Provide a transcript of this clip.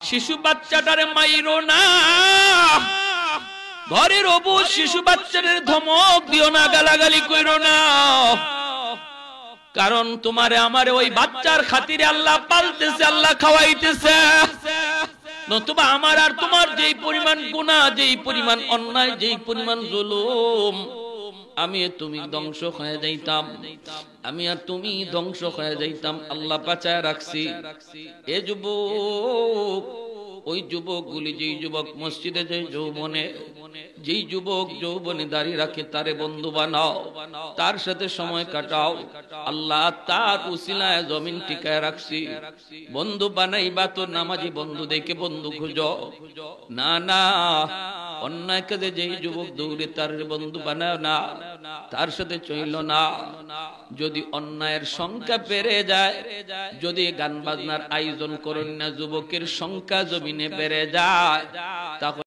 শিশু বাচ্চাটারে মাইরো না, ঘরের অবু শিশু বাচ্চাদের ধমক দিও না, গালাগালি কইরো না। কারণ তোমারে আমারে ওই বাচ্চার খাতিরে আল্লাহ পালতেছে, আল্লাহ খাওয়াইতেছে। নতুবা আমার আর তোমার যেই পরিমাণ গুনাহ, যেই পরিমাণ অন্যায়, যেই পরিমাণ জুলুম, আমি আর তুমি ধ্বংস হয়ে যাইতাম, আমি আর তুমি ধ্বংস হয়ে যাইতাম। আল্লাহ বাঁচায় রাখছি। এ যুবক, ওই যুবকগুলি, যেই যুবক মসজিদে, যেই যুবক যৌবনে দাঁড়িয়ে রাখে, তারে বন্ধু বানাও, তার সাথে সময় কাটাও। আল্লাহ তার উসিলায় জমিন টিকায় রাখছি। বন্ধু বানাইবা তো নামাজি বন্ধু দেখে বন্ধু খুঁজো না, না অন্যায় কাজে যেই যুবক দৌড়ে তার বন্ধু বানাও না, তার সাথে চইল না। যদি অন্যায়ের সংখ্যা বেড়ে যায়, যদি গান বাজনার আয়োজন করেন না, যুবকের সংখ্যা জমিনে বেড়ে যায়, তাহলে